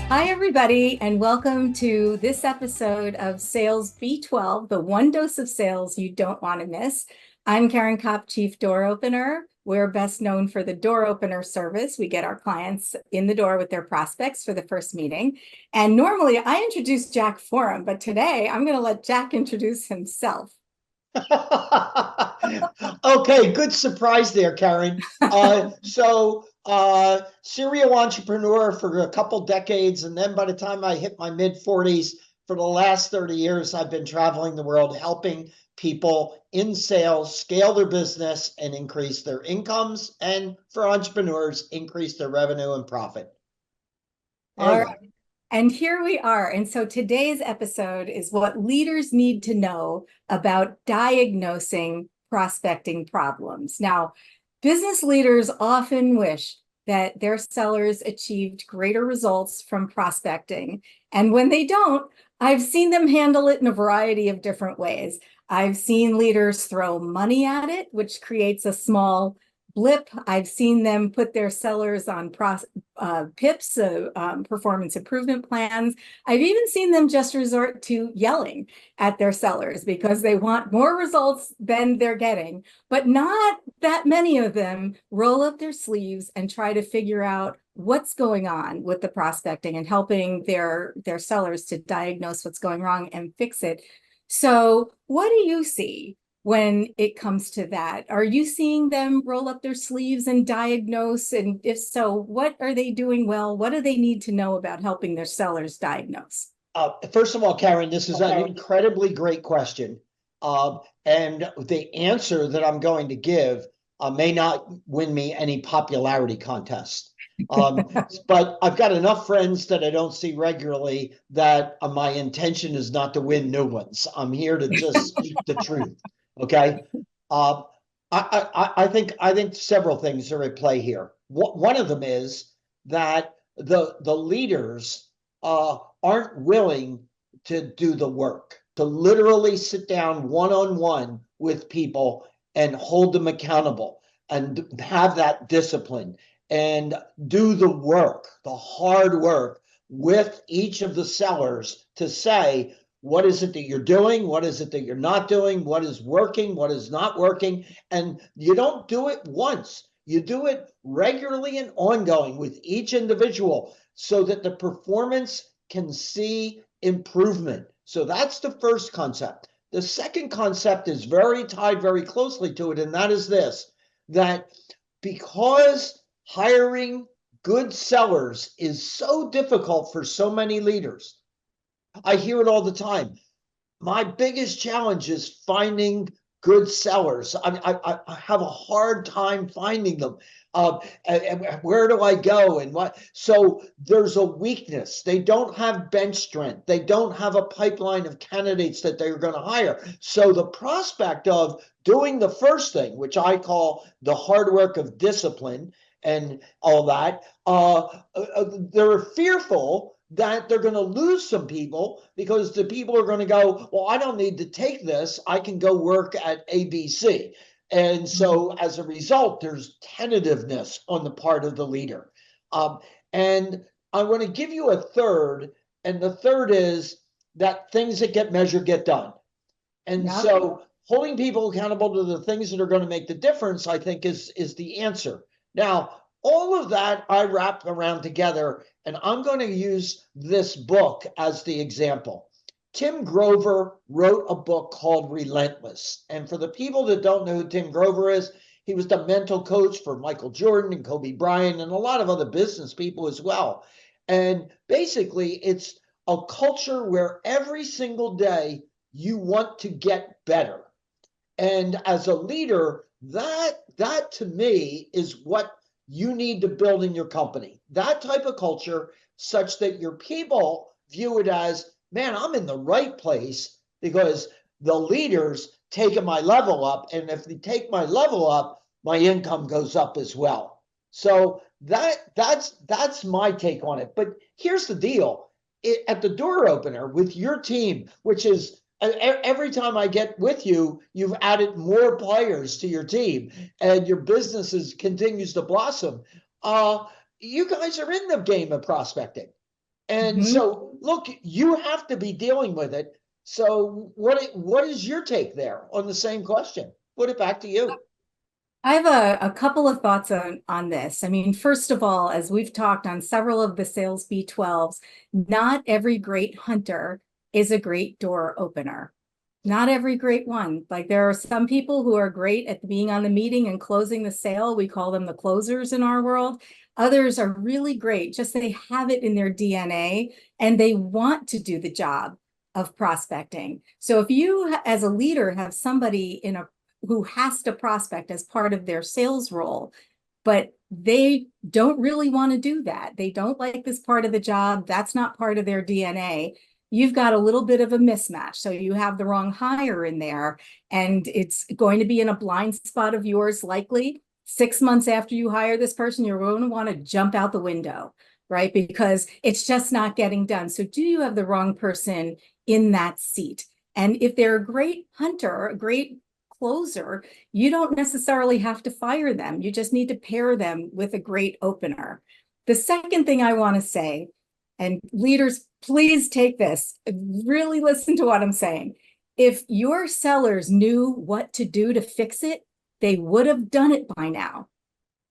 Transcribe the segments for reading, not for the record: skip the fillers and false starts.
Hi, everybody, and welcome to this episode of Sales B12, the one dose of sales you don't want to miss. I'm Caryn Kopp, Chief Door Opener. We're best known for the door opener service. We get our clients in the door with their prospects for the first meeting. And normally I introduce Jack for him, but today I'm going to let Jack introduce himself. Okay, good surprise there, Caryn. Serial entrepreneur for a couple decades, and then by the time I hit my mid-40s, for the last 30 years, I've been traveling the world helping people in sales scale their business and increase their incomes, and for entrepreneurs, increase their revenue and profit. There All you right. go. And here we are. And so today's episode is what leaders need to know about diagnosing prospecting problems. Now, business leaders often wish that their sellers achieved greater results from prospecting. And when they don't, I've seen them handle it in a variety of different ways. I've seen leaders throw money at it, which creates a small blip. I've seen them put their sellers on PIPs, performance improvement plans. I've even seen them just resort to yelling at their sellers because they want more results than they're getting. But not that many of them roll up their sleeves and try to figure out what's going on with the prospecting and helping their sellers to diagnose what's going wrong and fix it. So what do you see when it comes to that? Are you seeing them roll up their sleeves and diagnose? And if so, what are they doing well? What do they need to know about helping their sellers diagnose? First of all, Caryn, this is an incredibly great question. And the answer that I'm going to give may not win me any popularity contest. But I've got enough friends that I don't see regularly that my intention is not to win new ones. I'm here to just speak the truth. Okay. Uh, I think several things are at play here. One of them is that the leaders aren't willing to do the work, to literally sit down one-on-one with people and hold them accountable and have that discipline and do the work, the hard work with each of the sellers to say, what is it that you're doing? What is it that you're not doing? What is working? What is not working? And you don't do it once. You do it regularly and ongoing with each individual so that the performance can see improvement. So that's the first concept. The second concept is very tied very closely to it, and that is this, that because hiring good sellers is so difficult for so many leaders, I hear it all the time. My biggest challenge is finding good sellers. I have a hard time finding them. And where do I go and what? So there's a weakness. They don't have bench strength. They don't have a pipeline of candidates that they're going to hire. So the prospect of doing the first thing, which I call the hard work of discipline and all that, they're fearful that they're going to lose some people because the people are going to go, well, I don't need to take this. I can go work at ABC. And so as a result, there's tentativeness on the part of the leader. And I want to give you a third. And the third is that things that get measured get done. And Yeah. so holding people accountable to the things that are going to make the difference, I think, is the answer. Now, all of that I wrap around together, and I'm going to use this book as the example. Tim Grover wrote a book called Relentless. And for the people that don't know who Tim Grover is, he was the mental coach for Michael Jordan and Kobe Bryant and a lot of other business people as well. And basically, it's a culture where every single day you want to get better. And as a leader, that to me is what you need to build in your company. That type of culture, such that your people view it as, man, I'm in the right place because the leaders taking my level up. And if they take my level up, my income goes up as well. So that's my take on it. But here's the deal. At the door opener with your team, which is every time I get with you, you've added more players to your team and your business continues to blossom. You guys are in the game of prospecting. And Mhm. so, look, you have to be dealing with it. So what is your take there on the same question? Put it back to you. I have a couple of thoughts on this. I mean, first of all, as we've talked on several of the sales B12s, not every great hunter is a great door opener. Not every great one. Like there are some people who are great at being on the meeting and closing the sale. We call them the closers in our world. Others are really great, just they have it in their DNA and they want to do the job of prospecting. So if you as a leader have somebody in a who has to prospect as part of their sales role, but they don't really want to do that. They don't like this part of the job. That's not part of their DNA. You've got a little bit of a mismatch. So you have the wrong hire in there, and it's going to be in a blind spot of yours, likely 6 months after you hire this person, you're going to want to jump out the window, right? Because it's just not getting done. So do you have the wrong person in that seat? And if they're a great hunter, a great closer, you don't necessarily have to fire them. You just need to pair them with a great opener. The second thing I want to say, and leaders, please take this, really listen to what I'm saying. If your sellers knew what to do to fix it, they would have done it by now.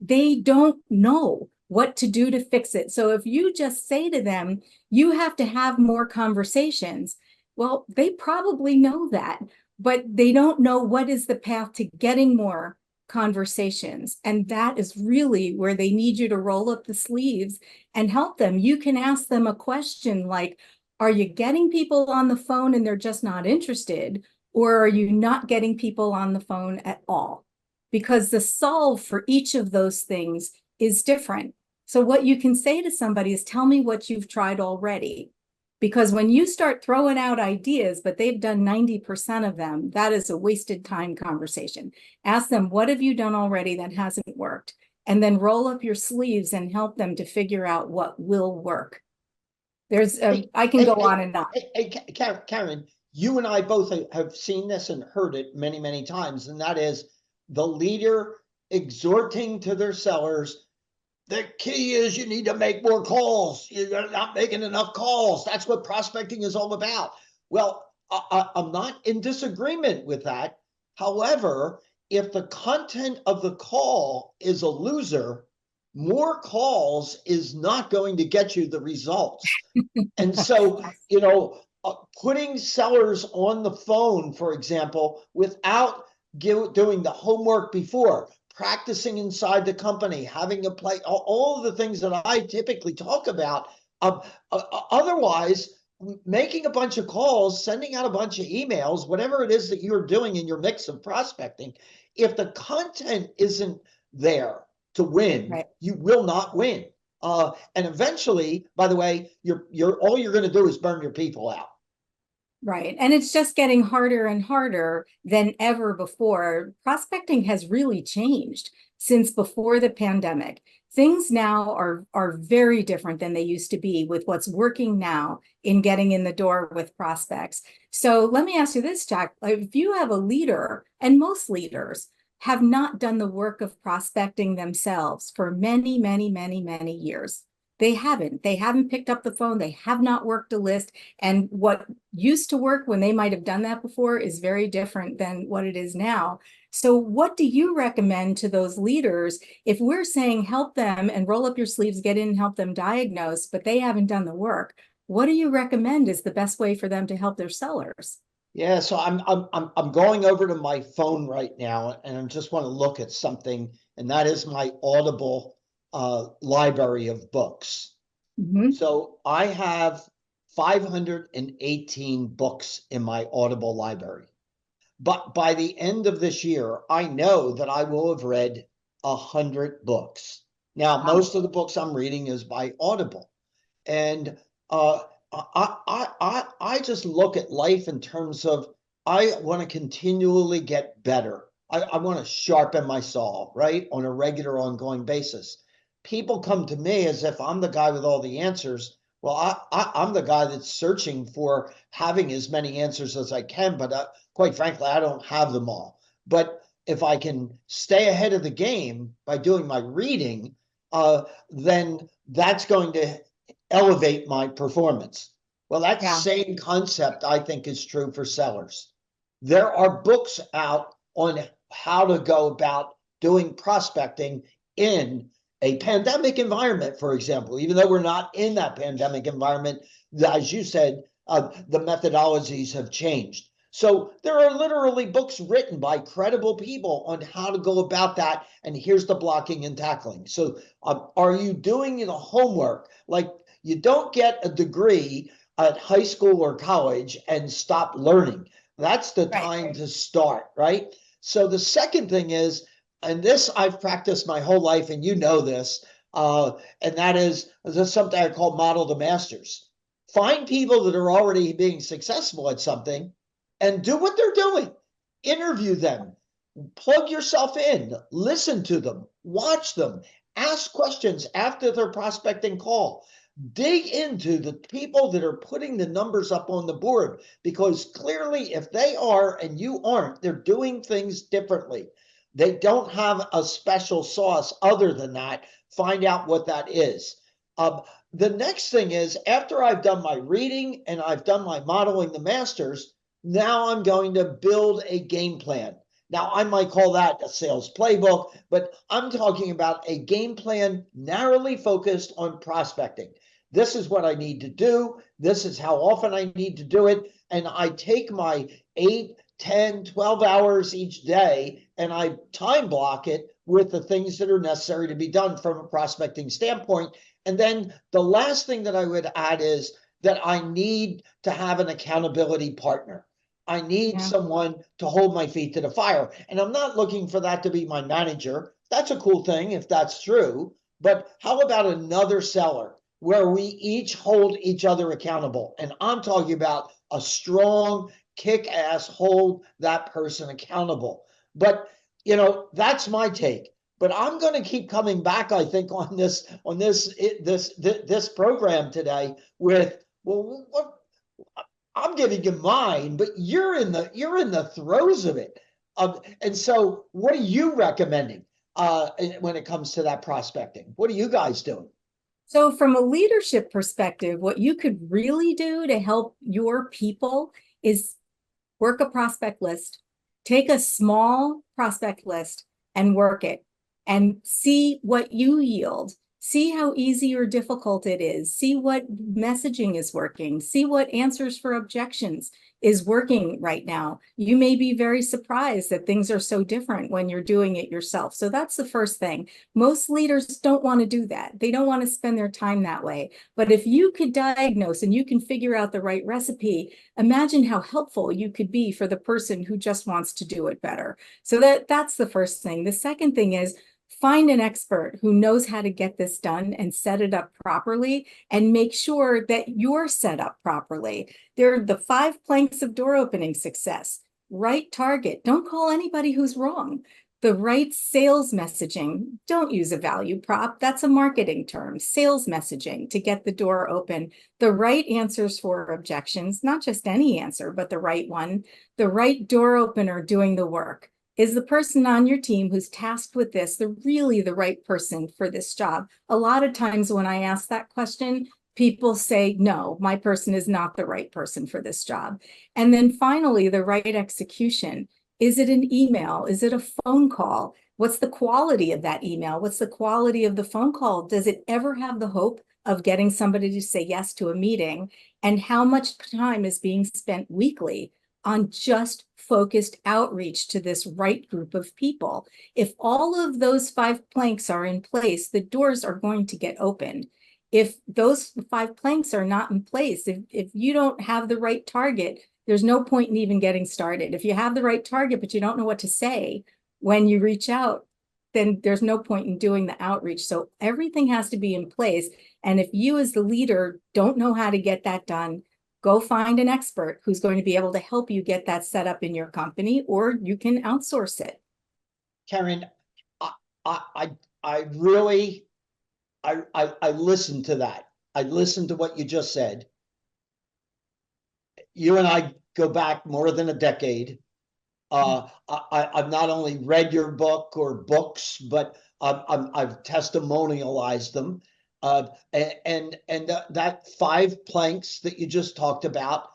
They don't know what to do to fix it. So if you just say to them, you have to have more conversations, well, they probably know that, but they don't know what is the path to getting more conversations. And that is really where they need you to roll up the sleeves and help them. You can ask them a question like, are you getting people on the phone and they're just not interested? Or are you not getting people on the phone at all? Because the solve for each of those things is different. So what you can say to somebody is, tell me what you've tried already. Because when you start throwing out ideas, but they've done 90% of them, that is a wasted time conversation. Ask them, what have you done already that hasn't worked? And then roll up your sleeves and help them to figure out what will work. Hey, I can hey, go hey, on and on. Caryn, you and I both have seen this and heard it many, many times, and that is the leader exhorting to their sellers, the key is you need to make more calls. You're not making enough calls. That's what prospecting is all about. Well, I'm not in disagreement with that. However, if the content of the call is a loser, more calls is not going to get you the results. And so, putting sellers on the phone, for example, without doing the homework before, practicing inside the company, having a play, all of the things that I typically talk about. Otherwise, making a bunch of calls, sending out a bunch of emails, whatever it is that you're doing in your mix of prospecting, if the content isn't there to win, Right. you will not win. And eventually, by the way, you're all you're going to do is burn your people out. Right. And it's just getting harder and harder than ever before. Prospecting has really changed since before the pandemic. Things now are very different than they used to be with what's working now in getting in the door with prospects. So let me ask you this, Jack. If you have a leader, and most leaders have not done the work of prospecting themselves for many, many, many, many years. They haven't. They haven't picked up the phone. They have not worked a list. And what used to work when they might have done that before is very different than what it is now. So what do you recommend to those leaders if we're saying help them and roll up your sleeves, get in and help them diagnose, but they haven't done the work? What do you recommend is the best way for them to help their sellers? Yeah, so I'm going over to my phone right now, and I just want to look at something, and that is my Audible library of books. Mhm. So I have 518 books in my Audible library. But by the end of this year, I know that I will have read 100 books. Now, Wow. most of the books I'm reading is by Audible. And uh, I just look at life in terms of I want to continually get better. I want to sharpen my saw, right, on a regular, ongoing basis. People come to me as if I'm the guy with all the answers. Well, I'm the guy that's searching for having as many answers as I can, but quite frankly, I don't have them all. But if I can stay ahead of the game by doing my reading, then that's going to elevate my performance. Well, that Yeah. same concept, I think, is true for sellers. There are books out on how to go about doing prospecting in a pandemic environment, for example. Even though we're not in that pandemic environment, as you said, the methodologies have changed. So there are literally books written by credible people on how to go about that. And here's the blocking and tackling. So are you doing the homework? Like, you don't get a degree at high school or college and stop learning. That's the time to start, right? So the second thing is, and this I've practiced my whole life, and you know this, and that is something I call model the masters. Find people that are already being successful at something and do what they're doing. Interview them, plug yourself in, listen to them, watch them, ask questions after their prospecting call. Dig into the people that are putting the numbers up on the board, because clearly, if they are and you aren't, they're doing things differently. They don't have a special sauce other than that. Find out what that is. The next thing is, after I've done my reading and I've done my modeling the masters, now I'm going to build a game plan. Now, I might call that a sales playbook, but I'm talking about a game plan narrowly focused on prospecting. This is what I need to do. This is how often I need to do it. And I take my 8, 10, 12 hours each day and I time block it with the things that are necessary to be done from a prospecting standpoint. And then the last thing that I would add is that I need to have an accountability partner. I need someone to hold my feet to the fire. And I'm not looking for that to be my manager. That's a cool thing if that's true. But how about another seller where we each hold each other accountable? And I'm talking about a strong, kick-ass hold that person accountable. But, that's my take. But I'm going to keep coming back, I think, on this program today with, well, what, I'm giving you mine, but you're in the throes of it. And so what are you recommending when it comes to that prospecting? What are you guys doing? So from a leadership perspective, what you could really do to help your people is work a prospect list, take a small prospect list and work it and see what you yield. See how easy or difficult it is. See what messaging is working. See what answers for objections is working right now. You may be very surprised that things are so different when you're doing it yourself. So that's the first thing. Most leaders don't want to do that. They don't want to spend their time that way. But if you could diagnose and you can figure out the right recipe, imagine how helpful you could be for the person who just wants to do it better. So that's the first thing. The second thing is, find an expert who knows how to get this done and set it up properly, and make sure that you're set up properly. There are the 5 planks of door opening success. Right target. Don't call anybody who's wrong. The right sales messaging. Don't use a value prop. That's a marketing term. Sales messaging to get the door open. The right answers for objections, not just any answer, but the right one. The right door opener doing the work. Is the person on your team who's tasked with this really the right person for this job? A lot of times when I ask that question, people say, no, my person is not the right person for this job. And then finally, the right execution. Is it an email? Is it a phone call? What's the quality of that email? What's the quality of the phone call? Does it ever have the hope of getting somebody to say yes to a meeting? And how much time is being spent weekly on just focused outreach to this right group of people? If all of those 5 planks are in place, the doors are going to get opened. If those 5 planks are not in place, if you don't have the right target, there's no point in even getting started. If you have the right target, but you don't know what to say when you reach out, then there's no point in doing the outreach. So everything has to be in place. And if you as the leader don't know how to get that done, go find an expert who's going to be able to help you get that set up in your company, or you can outsource it. Caryn, I really listened to that. I listened to what you just said. You and I go back more than a decade. I've not only read your book or books, but I've testimonialized them. That 5 planks that you just talked about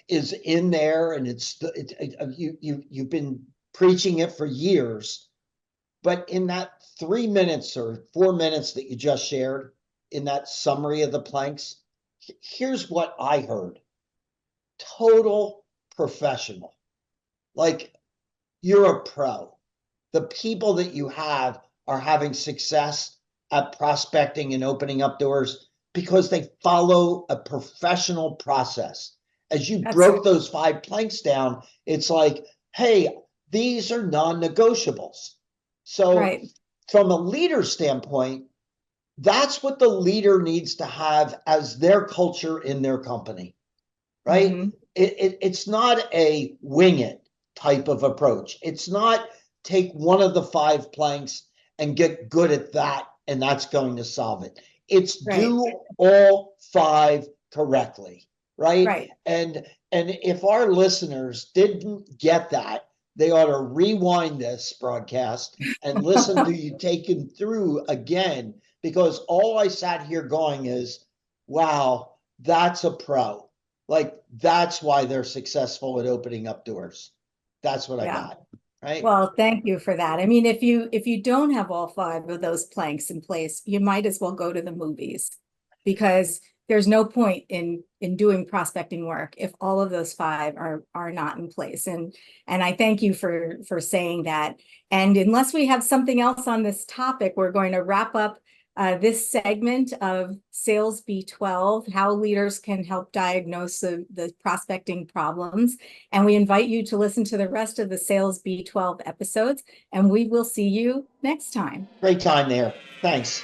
is in there, and you've been preaching it for years. But in that 3 minutes or 4 minutes that you just shared, in that summary of the planks, here's what I heard: total professional. Like, you're a pro. The people that you have are having success at prospecting and opening up doors because they follow a professional process. As you broke those 5 planks down, it's like, hey, these are non-negotiables. So from a leader standpoint, that's what the leader needs to have as their culture in their company, right? Mm-hmm. It's not a wing it type of approach. It's not take one of the 5 planks and get good at that, and that's going to solve it. It's do all 5 correctly, right? And if our listeners didn't get that, they ought to rewind this broadcast and listen to you taken through again, because all I sat here going is, wow, that's a pro. Like, that's why they're successful at opening up doors. That's what I got. Right. Well, thank you for that. I mean, if you don't have all 5 of those planks in place, you might as well go to the movies, because there's no point in doing prospecting work if all of those 5 are not in place. And I thank you for saying that. And unless we have something else on this topic, we're going to wrap up this segment of Sales B12, how leaders can help diagnose the prospecting problems. And we invite you to listen to the rest of the Sales B12 episodes, and we will see you next time. Great time there. Thanks.